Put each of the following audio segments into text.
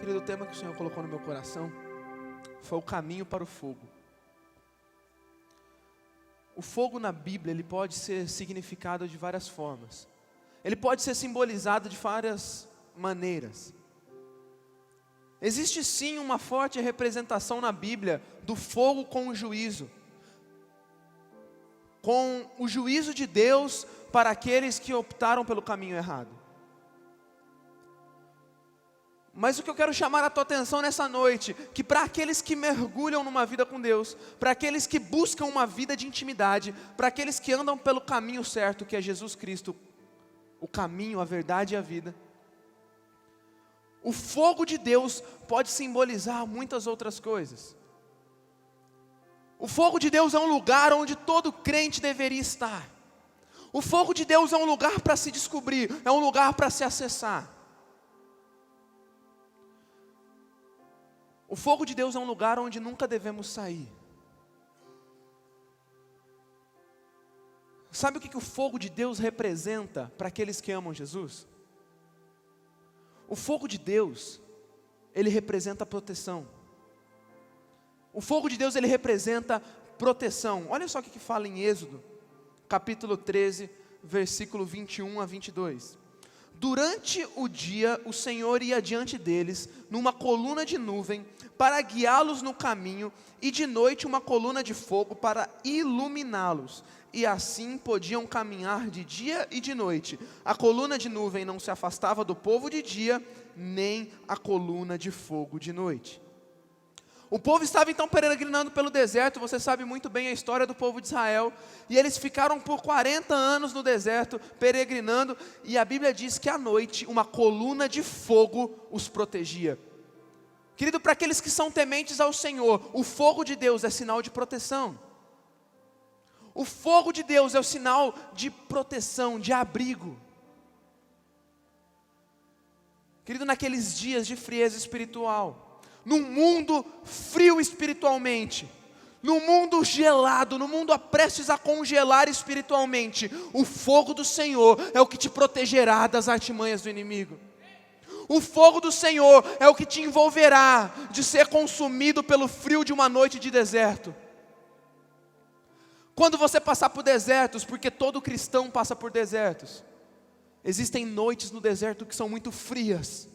Querido, o tema que o Senhor colocou no meu coração foi o caminho para o fogo. O fogo na Bíblia, ele pode ser significado de várias formas. Ele pode ser simbolizado de várias maneiras. Existe sim uma forte representação na Bíblia do fogo com o juízo. Com o juízo de Deus para aqueles que optaram pelo caminho errado. Mas o que eu quero chamar a tua atenção nessa noite, que para aqueles que mergulham numa vida com Deus, para aqueles que buscam uma vida de intimidade, para aqueles que andam pelo caminho certo, que é Jesus Cristo, o caminho, a verdade e a vida, o fogo de Deus pode simbolizar muitas outras coisas. O fogo de Deus é um lugar onde todo crente deveria estar. O fogo de Deus é um lugar para se descobrir, é um lugar para se acessar. O fogo de Deus é um lugar onde nunca devemos sair. Sabe o que o fogo de Deus representa para aqueles que amam Jesus? O fogo de Deus, ele representa proteção. O fogo de Deus, ele representa proteção. Olha só o que fala em Êxodo, capítulo 13, versículo 21 a 22. Durante o dia, o Senhor ia diante deles, numa coluna de nuvem, para guiá-los no caminho, e de noite uma coluna de fogo para iluminá-los. E assim podiam caminhar de dia e de noite. A coluna de nuvem não se afastava do povo de dia, nem a coluna de fogo de noite. O povo estava então peregrinando pelo deserto. Você sabe muito bem a história do povo de Israel. E eles ficaram por 40 anos no deserto, peregrinando. E a Bíblia diz que à noite, uma coluna de fogo os protegia. Querido, para aqueles que são tementes ao Senhor, o fogo de Deus é sinal de proteção. O fogo de Deus é o sinal de proteção, de abrigo. Querido, naqueles dias de frieza espiritual, num mundo frio espiritualmente, num mundo gelado, num mundo prestes a congelar espiritualmente, o fogo do Senhor é o que te protegerá das artimanhas do inimigo. O fogo do Senhor é o que te envolverá de ser consumido pelo frio de uma noite de deserto. Quando você passar por desertos, porque todo cristão passa por desertos, existem noites no deserto que são muito frias.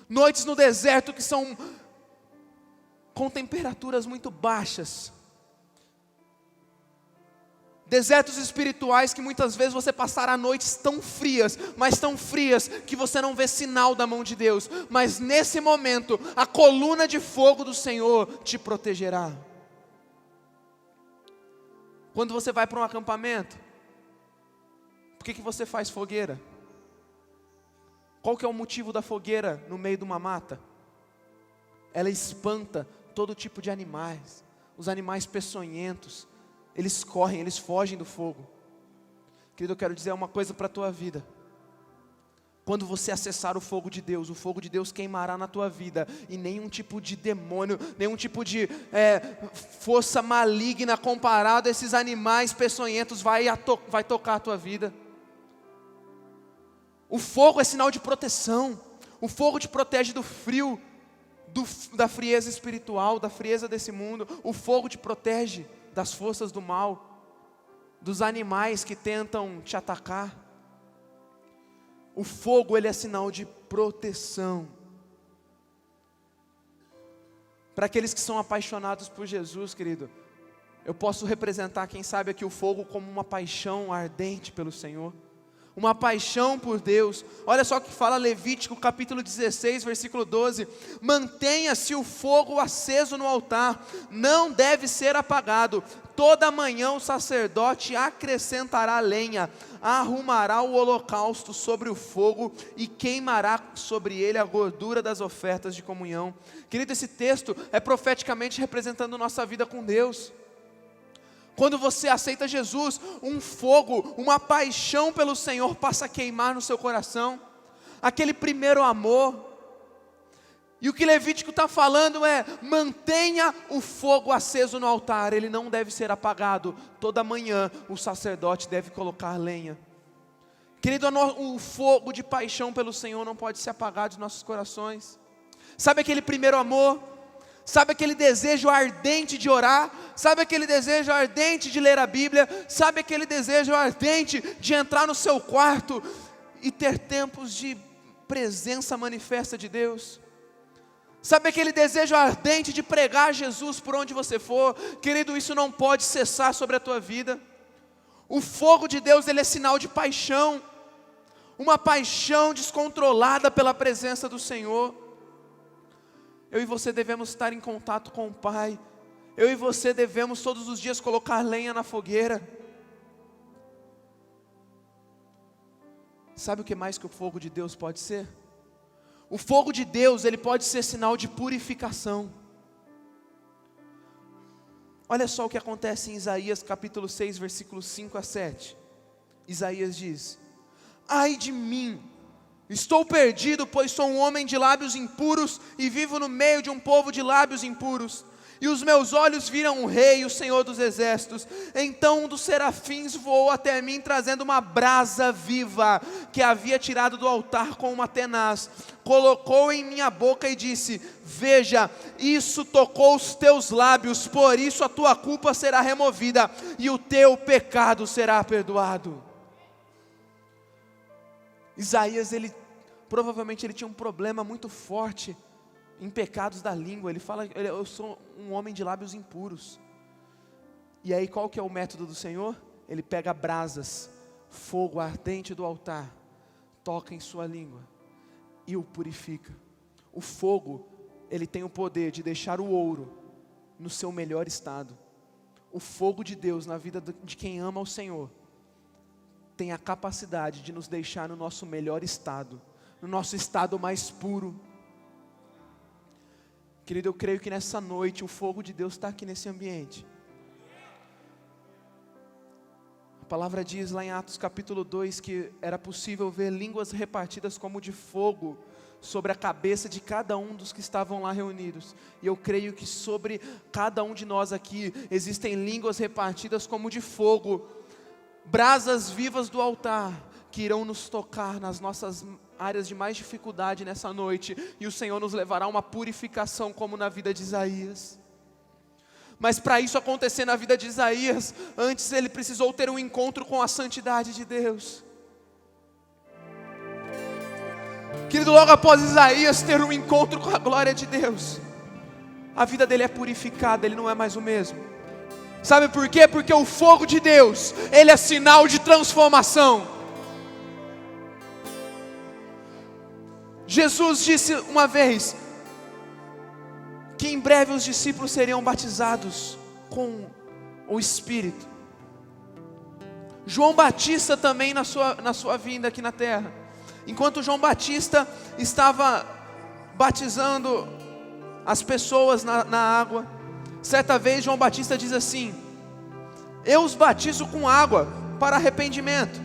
Noites no deserto que são com temperaturas muito baixas. Desertos espirituais que muitas vezes você passará noites tão frias, mas tão frias que você não vê sinal da mão de Deus. Mas nesse momento, a coluna de fogo do Senhor te protegerá. Quando você vai para um acampamento, por que você faz fogueira? Qual que é o motivo da fogueira no meio de uma mata? Ela espanta todo tipo de animais. Os animais peçonhentos, eles correm, eles fogem do fogo. Querido, eu quero dizer uma coisa para a tua vida. Quando você acessar o fogo de Deus queimará na tua vida. E nenhum tipo de demônio, nenhum tipo de força maligna comparado a esses animais peçonhentos vai tocar a tua vida. O fogo é sinal de proteção. O fogo te protege do frio, da frieza espiritual, da frieza desse mundo. O fogo te protege das forças do mal, dos animais que tentam te atacar. O fogo, ele é sinal de proteção. Para aqueles que são apaixonados por Jesus, querido, eu posso representar, quem sabe aqui, o fogo como uma paixão ardente pelo Senhor. Uma paixão por Deus. Olha só o que fala Levítico capítulo 16, versículo 12. Mantenha-se o fogo aceso no altar, não deve ser apagado. Toda manhã o sacerdote acrescentará lenha, arrumará o holocausto sobre o fogo e queimará sobre ele a gordura das ofertas de comunhão. Querido, esse texto é profeticamente representando nossa vida com Deus. Quando você aceita Jesus, um fogo, uma paixão pelo Senhor passa a queimar no seu coração. Aquele primeiro amor. E o que Levítico está falando é: mantenha o fogo aceso no altar, ele não deve ser apagado. Toda manhã o sacerdote deve colocar lenha. Querido, o fogo de paixão pelo Senhor não pode se apagar dos nossos corações. Sabe aquele primeiro amor? Sabe aquele desejo ardente de orar? Sabe aquele desejo ardente de ler a Bíblia? Sabe aquele desejo ardente de entrar no seu quarto e ter tempos de presença manifesta de Deus? Sabe aquele desejo ardente de pregar Jesus por onde você for? Querido, isso não pode cessar sobre a tua vida. O fogo de Deus, ele é sinal de paixão, uma paixão descontrolada pela presença do Senhor. Eu e você devemos estar em contato com o Pai. Eu e você devemos todos os dias colocar lenha na fogueira. Sabe o que mais que o fogo de Deus pode ser? O fogo de Deus, ele pode ser sinal de purificação. Olha só o que acontece em Isaías capítulo 6, versículos 5 a 7. Isaías diz: ai de mim, estou perdido, pois sou um homem de lábios impuros e vivo no meio de um povo de lábios impuros. E os meus olhos viram o Rei, o Senhor dos Exércitos. Então um dos serafins voou até mim, trazendo uma brasa viva, que havia tirado do altar com uma tenaz. Colocou em minha boca e disse: veja, isso tocou os teus lábios, por isso a tua culpa será removida, e o teu pecado será perdoado. Isaías, provavelmente ele tinha um problema muito forte em pecados da língua. Ele fala: eu sou um homem de lábios impuros. E aí qual que é o método do Senhor? Ele pega brasas, fogo ardente do altar, toca em sua língua e o purifica. O fogo, ele tem o poder de deixar o ouro no seu melhor estado. O fogo de Deus na vida de quem ama o Senhor tem a capacidade de nos deixar no nosso melhor estado, no nosso estado mais puro. Querido, eu creio que nessa noite o fogo de Deus está aqui nesse ambiente. A palavra diz lá em Atos capítulo 2 que era possível ver línguas repartidas como de fogo sobre a cabeça de cada um dos que estavam lá reunidos. E eu creio que sobre cada um de nós aqui existem línguas repartidas como de fogo, brasas vivas do altar, que irão nos tocar nas nossas áreas de mais dificuldade nessa noite, e o Senhor nos levará a uma purificação como na vida de Isaías. Mas para isso acontecer na vida de Isaías, antes ele precisou ter um encontro com a santidade de Deus. Querido, logo após Isaías ter um encontro com a glória de Deus, a vida dele é purificada, ele não é mais o mesmo. Sabe por quê? Porque o fogo de Deus, ele é sinal de transformação. Jesus disse uma vez que em breve os discípulos seriam batizados com o Espírito. João Batista também na sua vinda aqui na terra, enquanto João Batista estava batizando as pessoas na água, certa vez João Batista diz assim: eu os batizo com água para arrependimento,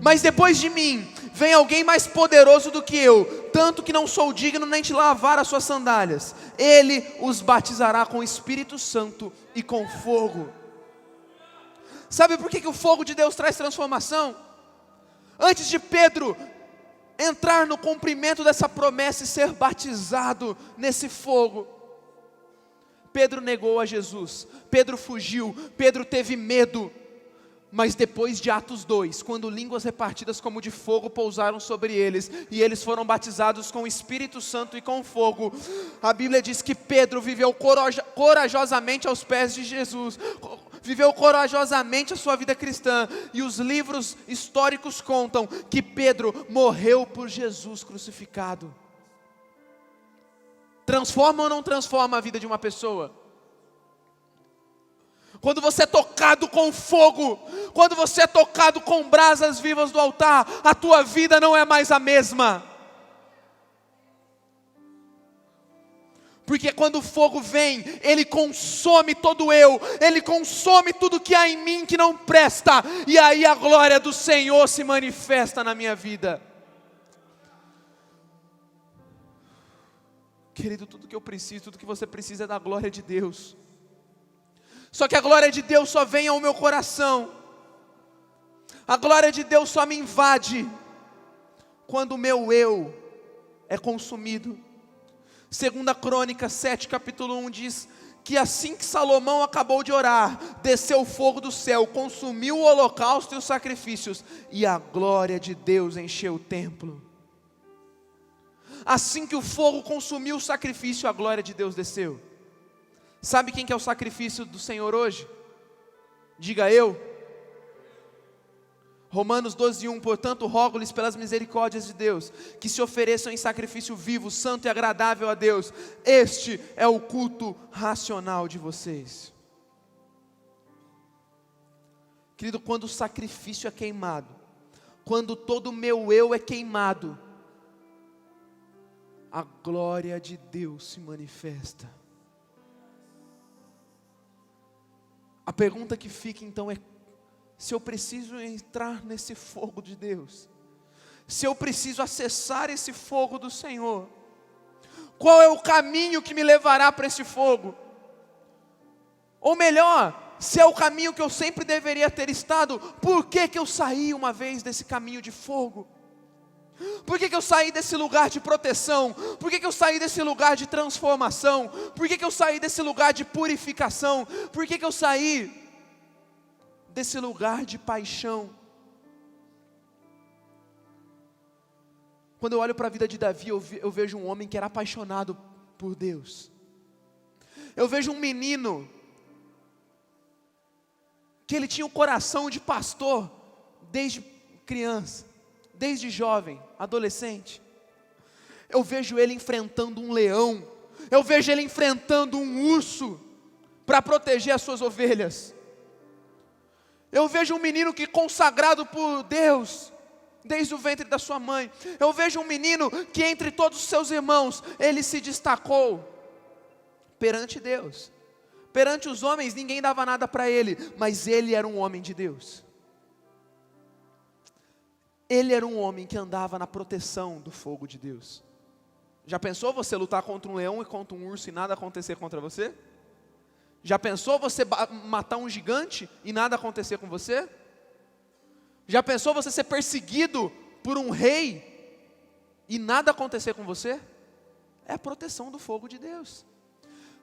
mas depois de mim vem alguém mais poderoso do que eu, tanto que não sou digno nem de lavar as suas sandálias. Ele os batizará com o Espírito Santo e com fogo. Sabe por que o fogo de Deus traz transformação? Antes de Pedro entrar no cumprimento dessa promessa e ser batizado nesse fogo, Pedro negou a Jesus, Pedro fugiu, Pedro teve medo. Mas depois de Atos 2, quando línguas repartidas como de fogo pousaram sobre eles, e eles foram batizados com o Espírito Santo e com fogo, a Bíblia diz que Pedro viveu corajosamente aos pés de Jesus, viveu corajosamente a sua vida cristã, e os livros históricos contam que Pedro morreu por Jesus crucificado. Transforma ou não transforma a vida de uma pessoa? Quando você é tocado com fogo, quando você é tocado com brasas vivas do altar, a tua vida não é mais a mesma. Porque quando o fogo vem, ele consome todo eu, ele consome tudo que há em mim que não presta, e aí a glória do Senhor se manifesta na minha vida. Querido, tudo que eu preciso, tudo que você precisa é da glória de Deus. Só que a glória de Deus só vem ao meu coração, a glória de Deus só me invade quando o meu eu é consumido. Segunda Crônicas 7, capítulo 1 diz que assim que Salomão acabou de orar, desceu o fogo do céu, consumiu o holocausto e os sacrifícios, e a glória de Deus encheu o templo. Assim que o fogo consumiu o sacrifício, a glória de Deus desceu. Sabe quem que é o sacrifício do Senhor hoje? Diga eu. Romanos 12:1, portanto rogo-lhes pelas misericórdias de Deus, que se ofereçam em sacrifício vivo, santo e agradável a Deus, este é o culto racional de vocês. Querido, quando o sacrifício é queimado, quando todo o meu eu é queimado, a glória de Deus se manifesta. A pergunta que fica então é: se eu preciso entrar nesse fogo de Deus, se eu preciso acessar esse fogo do Senhor, qual é o caminho que me levará para esse fogo? Ou melhor, se é o caminho que eu sempre deveria ter estado, por que que eu saí uma vez desse caminho de fogo? Por que que eu saí desse lugar de proteção? Por que que eu saí desse lugar de transformação? Por que que eu saí desse lugar de purificação? Por que que eu saí desse lugar de paixão? Quando eu olho para a vida de Davi, eu vejo um homem que era apaixonado por Deus. Eu vejo um menino que ele tinha o coração de pastor desde criança, desde jovem, adolescente. Eu vejo ele enfrentando um leão, eu vejo ele enfrentando um urso para proteger as suas ovelhas. Eu vejo um menino que consagrado por Deus, desde o ventre da sua mãe. Eu vejo um menino que entre todos os seus irmãos, ele se destacou perante Deus. Perante os homens, ninguém dava nada para ele, mas ele era um homem de Deus. Ele era um homem que andava na proteção do fogo de Deus. Já pensou você lutar contra um leão e contra um urso e nada acontecer contra você? Já pensou você matar um gigante e nada acontecer com você? Já pensou você ser perseguido por um rei e nada acontecer com você? É a proteção do fogo de Deus.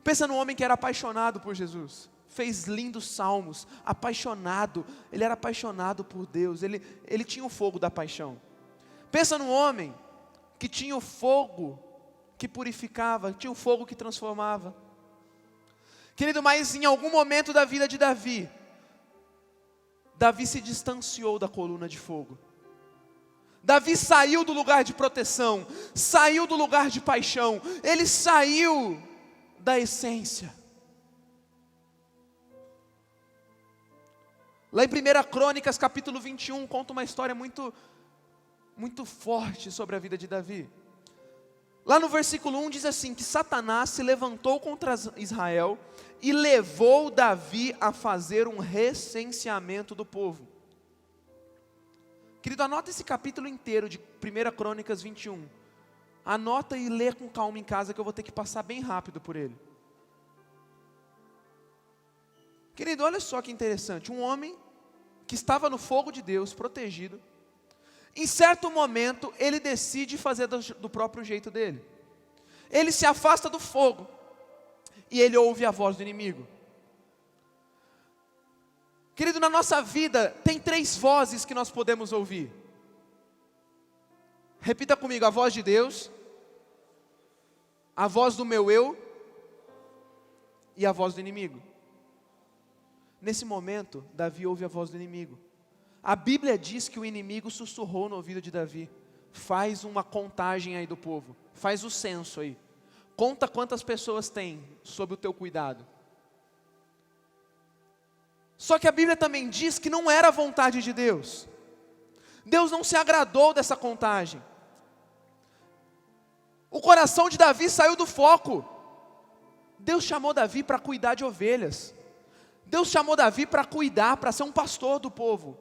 Pensa num homem que era apaixonado por Jesus, fez lindos salmos, apaixonado, ele era apaixonado por Deus, ele tinha o fogo da paixão. Pensa num homem que tinha o fogo que purificava, tinha o fogo que transformava. Querido, mas em algum momento da vida de Davi, Davi se distanciou da coluna de fogo. Davi saiu do lugar de proteção, saiu do lugar de paixão, ele saiu da essência. Lá em 1 Crônicas capítulo 21, conta uma história muito forte sobre a vida de Davi. Lá no versículo 1 diz assim, que Satanás se levantou contra Israel e levou Davi a fazer um recenseamento do povo. Querido, anota esse capítulo inteiro de 1 Crônicas 21. Anota e lê com calma em casa, que eu vou ter que passar bem rápido por ele. Querido, olha só que interessante, um homem que estava no fogo de Deus, protegido, em certo momento ele decide fazer do próprio jeito dele. Ele se afasta do fogo e ele ouve a voz do inimigo. Querido, na nossa vida tem 3 vozes que nós podemos ouvir. Repita comigo: a voz de Deus, a voz do meu eu e a voz do inimigo. Nesse momento, Davi ouve a voz do inimigo. A Bíblia diz que o inimigo sussurrou no ouvido de Davi: faz uma contagem aí do povo, faz o censo aí, conta quantas pessoas tem sob o teu cuidado. Só que a Bíblia também diz que não era a vontade de Deus. Deus não se agradou dessa contagem. O coração de Davi saiu do foco. Deus chamou Davi para cuidar de ovelhas. Deus chamou Davi para cuidar, para ser um pastor do povo.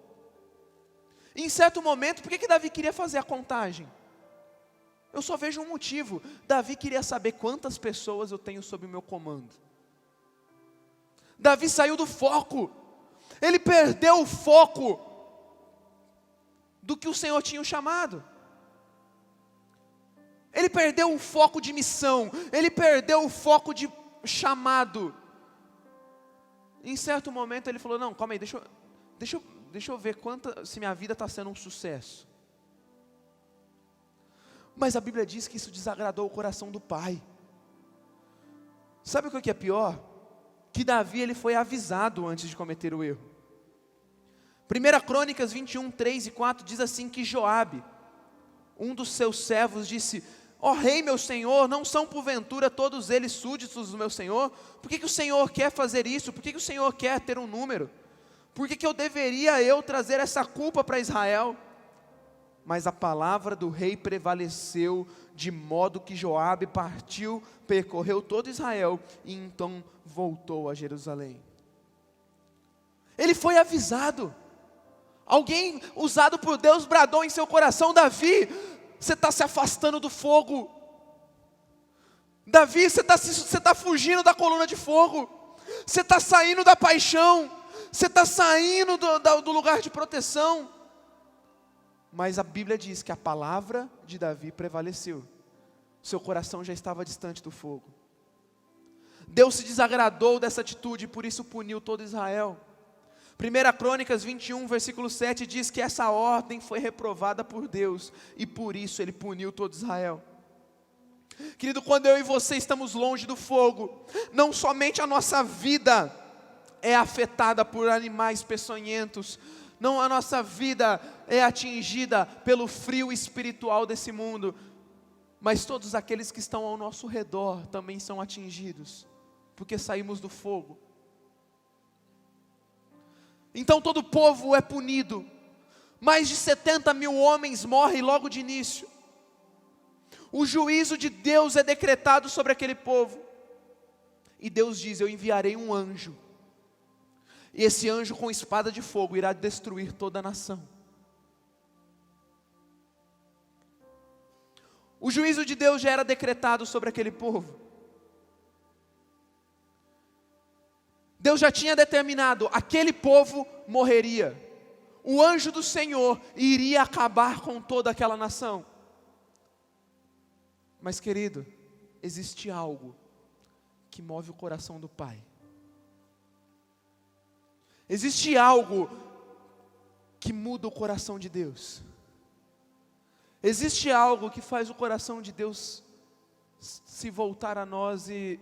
Em certo momento, por que Davi queria fazer a contagem? Eu só vejo um motivo. Davi queria saber quantas pessoas eu tenho sob o meu comando. Davi saiu do foco. Ele perdeu o foco do que o Senhor tinha o chamado. Ele perdeu o foco de missão, ele perdeu o foco de chamado. Em certo momento ele falou, não, calma aí, deixa eu ver se minha vida está sendo um sucesso. Mas a Bíblia diz que isso desagradou o coração do pai. Sabe o que é pior? Que Davi ele foi avisado antes de cometer o erro. 1 Crônicas 21, 3 e 4 diz assim que Joabe, um dos seus servos, disse, ó rei meu senhor, não são porventura todos eles súditos do meu senhor? Por que o senhor quer fazer isso? Por que o senhor quer ter um número? Por que eu deveria trazer essa culpa para Israel? Mas a palavra do rei prevaleceu, de modo que Joabe partiu, percorreu todo Israel, e então voltou a Jerusalém. Ele foi avisado. Alguém usado por Deus bradou em seu coração, Davi, você está se afastando do fogo. Davi, você está fugindo da coluna de fogo. Você está saindo da paixão. Você está saindo do lugar de proteção. Mas a Bíblia diz que a palavra de Davi prevaleceu. Seu coração já estava distante do fogo. Deus se desagradou dessa atitude e por isso puniu todo Israel. 1 Crônicas 21, versículo 7 diz que essa ordem foi reprovada por Deus e por isso Ele puniu todo Israel. Querido, quando eu e você estamos longe do fogo, não somente a nossa vida é afetada por animais peçonhentos, não a nossa vida é atingida pelo frio espiritual desse mundo, mas todos aqueles que estão ao nosso redor também são atingidos, porque saímos do fogo. Então todo o povo é punido, mais de 70 mil homens morrem logo de início. O juízo de Deus é decretado sobre aquele povo, e Deus diz, eu enviarei um anjo, e esse anjo com espada de fogo irá destruir toda a nação. O juízo de Deus já era decretado sobre aquele povo. Deus já tinha determinado, aquele povo morreria. O anjo do Senhor iria acabar com toda aquela nação. Mas querido, existe algo que move o coração do Pai. Existe algo que muda o coração de Deus. Existe algo que faz o coração de Deus se voltar a nós e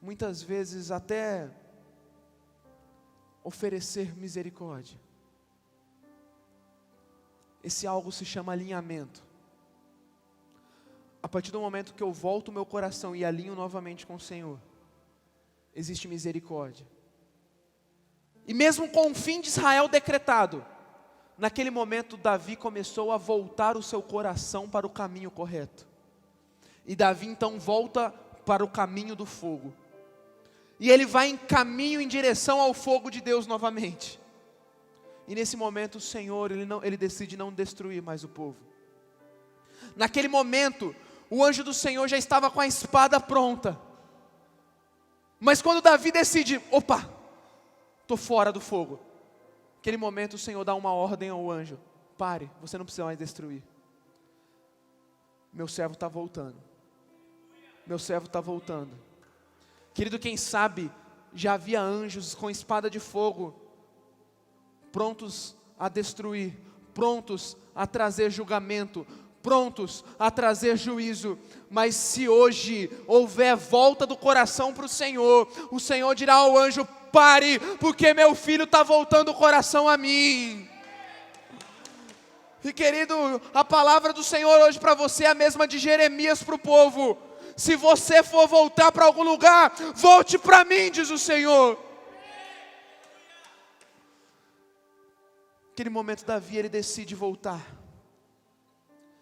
muitas vezes até oferecer misericórdia. Esse algo se chama alinhamento. A partir do momento que eu volto o meu coração e alinho novamente com o Senhor, existe misericórdia. E mesmo com o fim de Israel decretado, naquele momento Davi começou a voltar o seu coração para o caminho correto. E Davi então volta para o caminho do fogo. E ele vai em caminho em direção ao fogo de Deus novamente. E nesse momento o Senhor, ele decide não destruir mais o povo. Naquele momento, o anjo do Senhor já estava com a espada pronta. Mas quando Davi decide, opa, estou fora do fogo. Naquele momento o Senhor dá uma ordem ao anjo, pare, você não precisa mais destruir. Meu servo está voltando. Meu servo está voltando. Querido, quem sabe, já havia anjos com espada de fogo, prontos a destruir, prontos a trazer julgamento, prontos a trazer juízo. Mas se hoje houver volta do coração para o Senhor dirá ao anjo, pare, porque meu filho está voltando o coração a mim. E querido, a palavra do Senhor hoje para você é a mesma de Jeremias para o povo. Se você for voltar para algum lugar, volte para mim, diz o Senhor. Naquele momento Davi, ele decide voltar.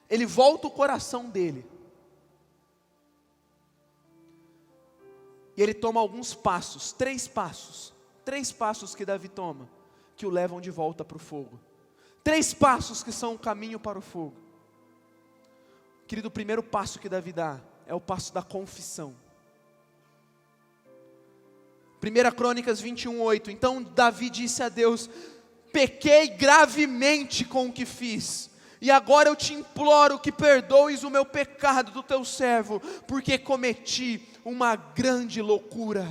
Ele volta o coração dele. E ele toma alguns passos, 3 passos que Davi toma, que o levam de volta para o fogo. 3 passos que são o caminho para o fogo. Querido, o primeiro passo que Davi dá é o passo da confissão. 1 Crônicas 21, 8. Então Davi disse a Deus, pequei gravemente com o que fiz. E agora eu te imploro que perdoes o meu pecado do teu servo, porque cometi uma grande loucura.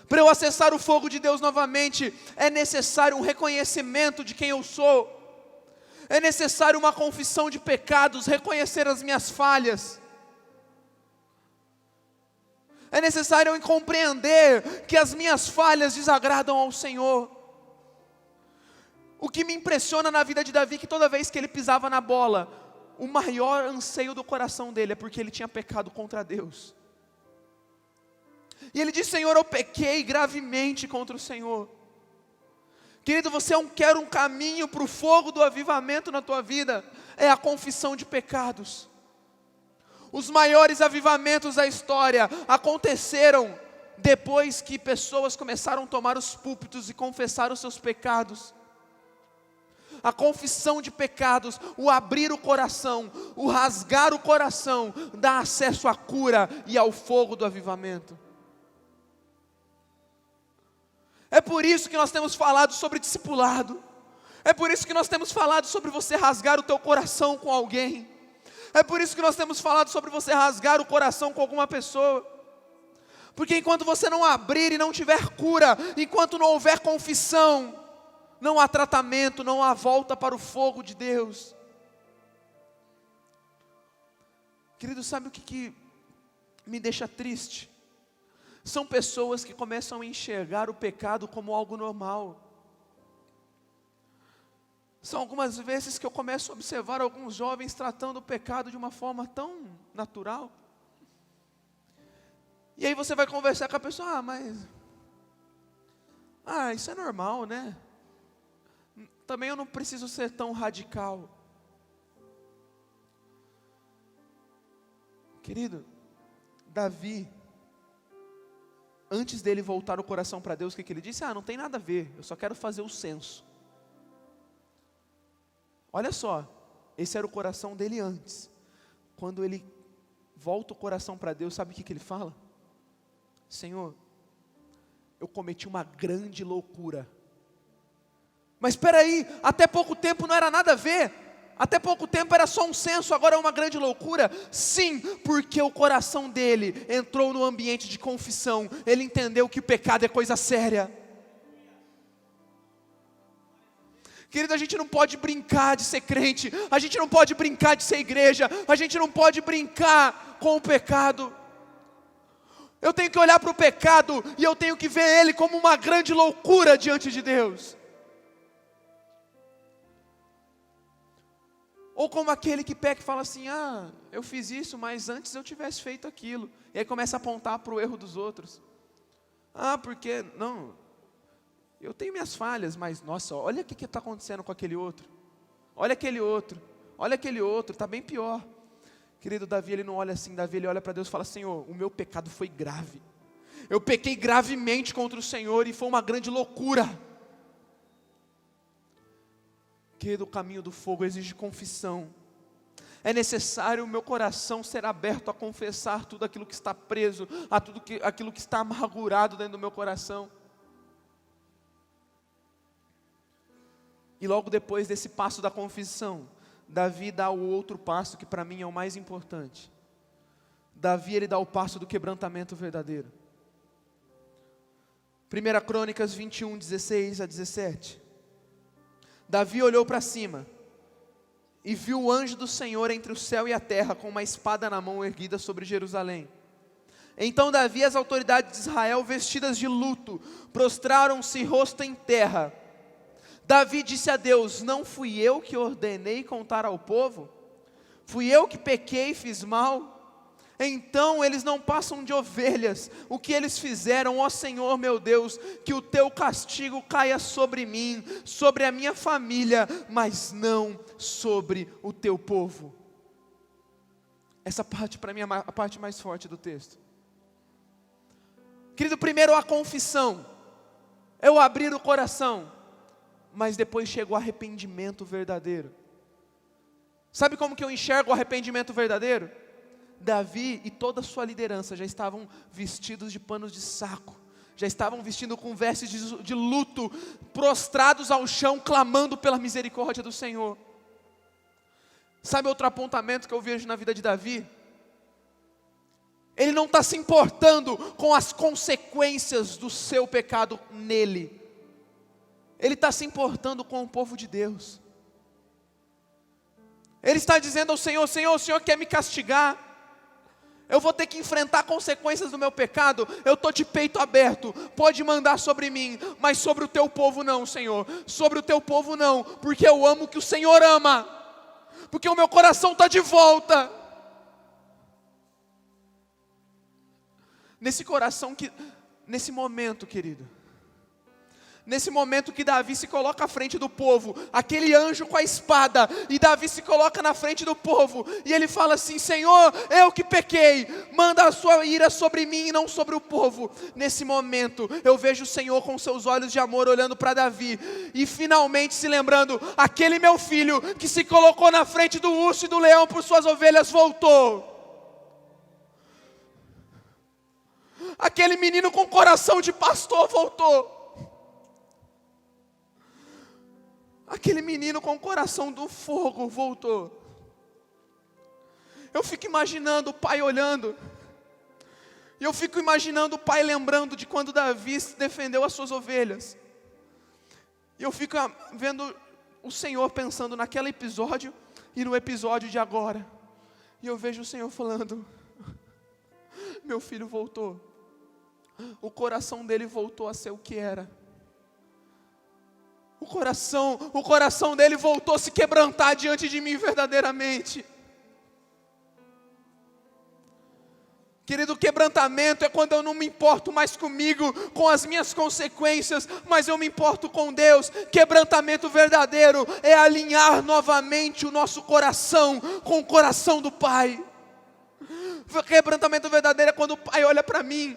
Para eu acessar o fogo de Deus novamente, é necessário um reconhecimento de quem eu sou. É necessário uma confissão de pecados, reconhecer as minhas falhas. É necessário eu compreender que as minhas falhas desagradam ao Senhor. O que me impressiona na vida de Davi é que toda vez que ele pisava na bola, o maior anseio do coração dele é porque ele tinha pecado contra Deus. E ele diz: Senhor, eu pequei gravemente contra o Senhor. Querido, você quer um caminho para o fogo do avivamento na tua vida, é a confissão de pecados. Os maiores avivamentos da história aconteceram depois que pessoas começaram a tomar os púlpitos e confessar os seus pecados. A confissão de pecados, o abrir o coração, o rasgar o coração, dá acesso à cura e ao fogo do avivamento. É por isso que nós temos falado sobre discipulado. É por isso que nós temos falado sobre você rasgar o teu coração com alguém. É por isso que nós temos falado sobre você rasgar o coração com alguma pessoa. Porque enquanto você não abrir e não tiver cura, enquanto não houver confissão, não há tratamento, não há volta para o fogo de Deus. Querido, sabe o que me deixa triste? São pessoas que começam a enxergar o pecado como algo normal. São algumas vezes que eu começo a observar alguns jovens tratando o pecado de uma forma tão natural. E aí você vai conversar com a pessoa: isso é normal, né? Também eu não preciso ser tão radical. Querido, Davi, antes dele voltar o coração para Deus, o que ele disse? Não tem nada a ver, eu só quero fazer o censo. Olha só, esse era o coração dele antes. Quando ele volta o coração para Deus, sabe o que ele fala? Senhor, eu cometi uma grande loucura. Mas espera aí, até pouco tempo não era nada a ver. Até pouco tempo era só um censo, agora é uma grande loucura. Sim, porque o coração dele entrou no ambiente de confissão. Ele entendeu que o pecado é coisa séria. Querido, a gente não pode brincar de ser crente, a gente não pode brincar de ser igreja, a gente não pode brincar com o pecado. Eu tenho que olhar para o pecado e eu tenho que ver ele como uma grande loucura diante de Deus. Ou como aquele que peca e fala assim: eu fiz isso, mas antes eu tivesse feito aquilo. E aí começa a apontar para o erro dos outros. Porque, não, eu tenho minhas falhas, mas nossa, olha o que está acontecendo com aquele outro. Olha aquele outro, está bem pior. Querido, Davi, ele não olha assim. Davi, ele olha para Deus e fala: Senhor, o meu pecado foi grave. Eu pequei gravemente contra o Senhor e foi uma grande loucura. Querido, o caminho do fogo exige confissão. É necessário o meu coração ser aberto a confessar tudo aquilo que está preso, aquilo que está amargurado dentro do meu coração. E logo depois desse passo da confissão, Davi dá o outro passo que para mim é o mais importante. Davi, ele dá o passo do quebrantamento verdadeiro. 1 Crônicas 21, 16 a 17. Davi olhou para cima e viu o anjo do Senhor entre o céu e a terra, com uma espada na mão erguida sobre Jerusalém. Então Davi e as autoridades de Israel, vestidas de luto, prostraram-se rosto em terra. Davi disse a Deus: não fui eu que ordenei contar ao povo? Fui eu que pequei e fiz mal? Então eles não passam de ovelhas. O que eles fizeram, ó Senhor meu Deus, que o teu castigo caia sobre mim, sobre a minha família, mas não sobre o teu povo. Essa parte para mim é a parte mais forte do texto. Querido, primeiro a confissão, é o abrir o coração, mas depois chega o arrependimento verdadeiro. Sabe como que eu enxergo o arrependimento verdadeiro? Davi e toda a sua liderança já estavam vestidos de panos de saco, já estavam vestindo com vestes de luto, prostrados ao chão, clamando pela misericórdia do Senhor. Sabe outro apontamento que eu vejo na vida de Davi? Ele não está se importando com as consequências do seu pecado nele. Ele está se importando com o povo de Deus. Ele está dizendo ao Senhor: Senhor, o Senhor quer me castigar, eu vou ter que enfrentar consequências do meu pecado, eu estou de peito aberto, pode mandar sobre mim, mas sobre o teu povo não, Senhor, sobre o teu povo não, porque eu amo o que o Senhor ama, porque o meu coração está de volta. Nesse momento, querido, nesse momento que Davi se coloca à frente do povo, aquele anjo com a espada, e Davi se coloca na frente do povo, e ele fala assim: Senhor, eu que pequei, manda a sua ira sobre mim e não sobre o povo. Nesse momento, eu vejo o Senhor com seus olhos de amor olhando para Davi, e finalmente se lembrando: aquele meu filho que se colocou na frente do urso e do leão por suas ovelhas voltou. Aquele menino com coração de pastor voltou. Aquele menino com o coração do fogo voltou. Eu fico imaginando o pai olhando. E eu fico imaginando o pai lembrando de quando Davi defendeu as suas ovelhas. E eu fico vendo o Senhor pensando naquele episódio e no episódio de agora. E eu vejo o Senhor falando: meu filho voltou. O coração dele voltou a ser o que era. O coração dele voltou a se quebrantar diante de mim verdadeiramente. Querido, quebrantamento é quando eu não me importo mais comigo, com as minhas consequências, mas eu me importo com Deus. Quebrantamento verdadeiro é alinhar novamente o nosso coração com o coração do Pai. Quebrantamento verdadeiro é quando o Pai olha para mim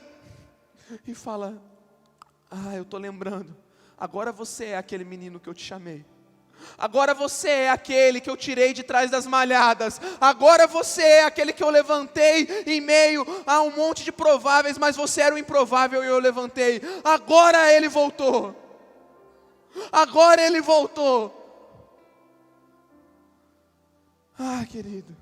e fala: eu estou lembrando, agora você é aquele menino que eu te chamei. Agora você é aquele que eu tirei de trás das malhadas. Agora você é aquele que eu levantei em meio a um monte de prováveis, mas você era o improvável e eu levantei. Agora ele voltou. Agora ele voltou. Querido,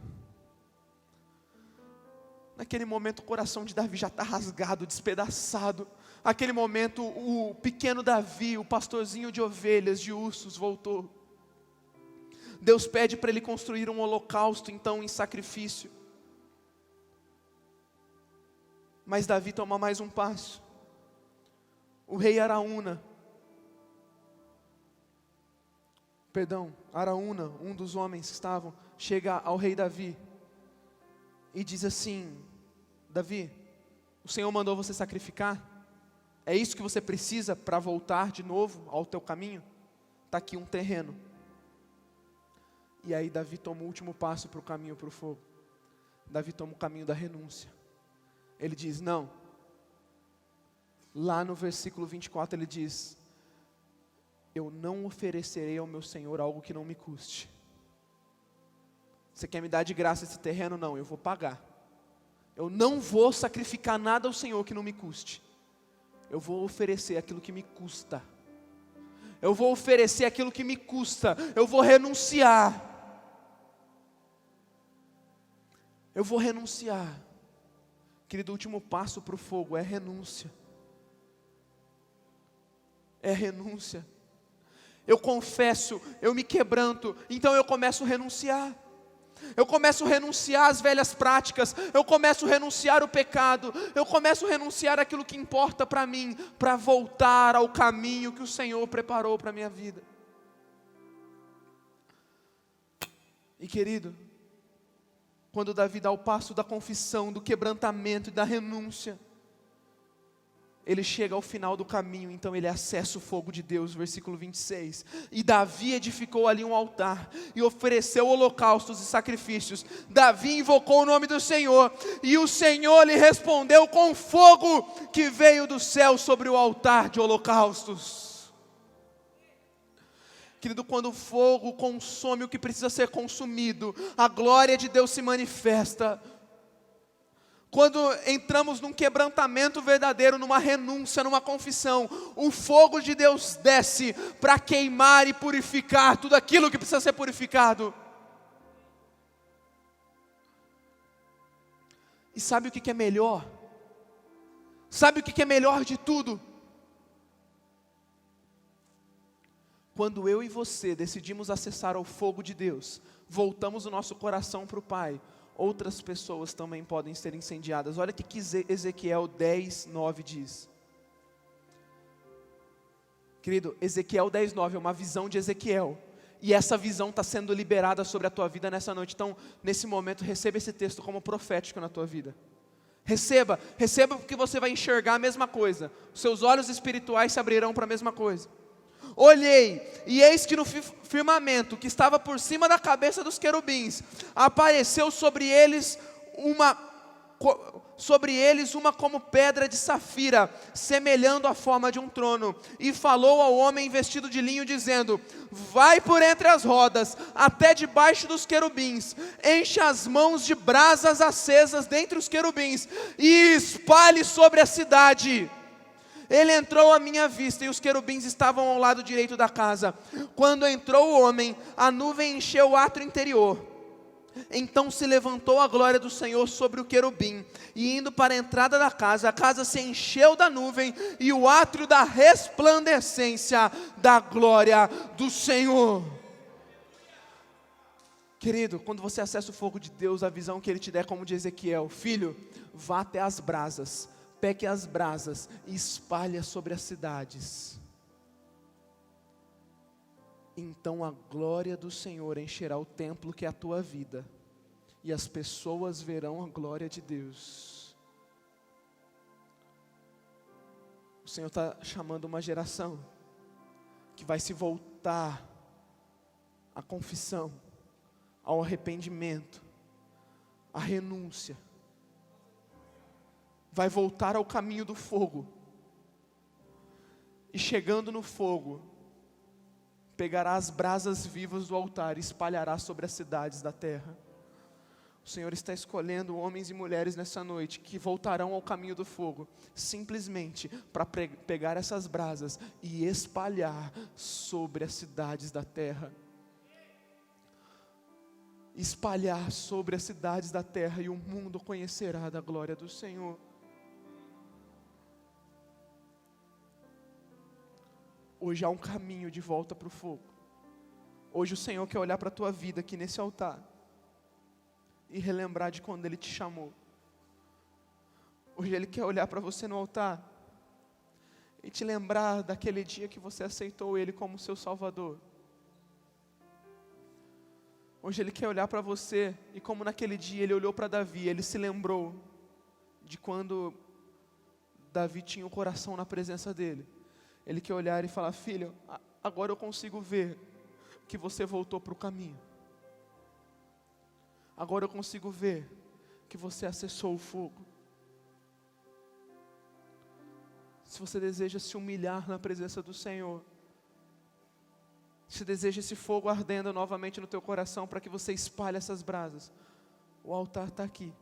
naquele momento o coração de Davi já está rasgado, despedaçado. Naquele momento o pequeno Davi, o pastorzinho de ovelhas, de ursos, voltou. Deus pede para ele construir um holocausto então em sacrifício. Mas Davi toma mais um passo. O rei Araúna, um dos homens que estavam, chega ao rei Davi e diz assim: Davi, o Senhor mandou você sacrificar? É isso que você precisa para voltar de novo ao teu caminho? Está aqui um terreno. E aí Davi toma o último passo para o caminho para o fogo. Davi toma o caminho da renúncia. Ele diz: não. Lá no versículo 24 ele diz: eu não oferecerei ao meu Senhor algo que não me custe. Você quer me dar de graça esse terreno? Não, eu vou pagar. Eu não vou sacrificar nada ao Senhor que não me custe. Eu vou oferecer aquilo que me custa. Eu vou oferecer aquilo que me custa. Eu vou renunciar. Eu vou renunciar. Querido, o último passo para o fogo é renúncia. É renúncia. Eu confesso, eu me quebranto, então eu começo a renunciar. Eu começo a renunciar às velhas práticas, eu começo a renunciar o pecado, eu começo a renunciar aquilo que importa para mim, para voltar ao caminho que o Senhor preparou para a minha vida. E querido, quando Davi dá o passo da confissão, do quebrantamento e da renúncia, ele chega ao final do caminho, então ele acessa o fogo de Deus, versículo 26. E Davi edificou ali um altar, e ofereceu holocaustos e sacrifícios. Davi invocou o nome do Senhor, e o Senhor lhe respondeu com fogo que veio do céu sobre o altar de holocaustos. Querido, quando o fogo consome o que precisa ser consumido, a glória de Deus se manifesta. quando entramos num quebrantamento verdadeiro, numa renúncia, numa confissão, o fogo de Deus desce para queimar e purificar tudo aquilo que precisa ser purificado. E sabe o que é melhor? Sabe o que é melhor de tudo? Quando eu e você decidimos acessar ao fogo de Deus, voltamos o nosso coração para o Pai, outras pessoas também podem ser incendiadas. Olha o que Ezequiel 10:9 diz. Querido, Ezequiel 10:9 é uma visão de Ezequiel, e essa visão está sendo liberada sobre a tua vida nessa noite. Então, nesse momento, receba esse texto como profético na tua vida. Receba porque você vai enxergar a mesma coisa. Os seus olhos espirituais se abrirão para a mesma coisa. Olhei, e eis que no firmamento que estava por cima da cabeça dos querubins, apareceu sobre eles uma como pedra de safira, semelhando a forma de um trono, e falou ao homem vestido de linho, dizendo: vai por entre as rodas, até debaixo dos querubins, enche as mãos de brasas acesas dentre os querubins, e espalhe sobre a cidade. Ele entrou à minha vista, e os querubins estavam ao lado direito da casa. Quando entrou o homem, a nuvem encheu o átrio interior. Então se levantou a glória do Senhor sobre o querubim, e indo para a entrada da casa, a casa se encheu da nuvem, e o átrio da resplandecência da glória do Senhor. Querido, quando você acessa o fogo de Deus, a visão que Ele te der, como de Ezequiel: filho, vá até as brasas, pegue as brasas e espalhe sobre as cidades. Então a glória do Senhor encherá o templo que é a tua vida, e as pessoas verão a glória de Deus. O Senhor está chamando uma geração que vai se voltar à confissão, ao arrependimento, à renúncia. Vai voltar ao caminho do fogo, e chegando no fogo, pegará as brasas vivas do altar e espalhará sobre as cidades da terra. O Senhor está escolhendo homens e mulheres nessa noite que voltarão ao caminho do fogo, simplesmente para pegar essas brasas e espalhar sobre as cidades da terra. Espalhar sobre as cidades da terra, e o mundo conhecerá da glória do Senhor. Hoje há um caminho de volta para o fogo. Hoje o Senhor quer olhar para a tua vida aqui nesse altar e relembrar de quando Ele te chamou. Hoje Ele quer olhar para você no altar e te lembrar daquele dia que você aceitou Ele como seu Salvador. Hoje Ele quer olhar para você, e como naquele dia Ele olhou para Davi, Ele se lembrou de quando Davi tinha o coração na presença dEle. Ele quer olhar e falar: filho, agora eu consigo ver que você voltou para o caminho. Agora eu consigo ver que você acessou o fogo. Se você deseja se humilhar na presença do Senhor, se deseja esse fogo ardendo novamente no teu coração para que você espalhe essas brasas, o altar está aqui.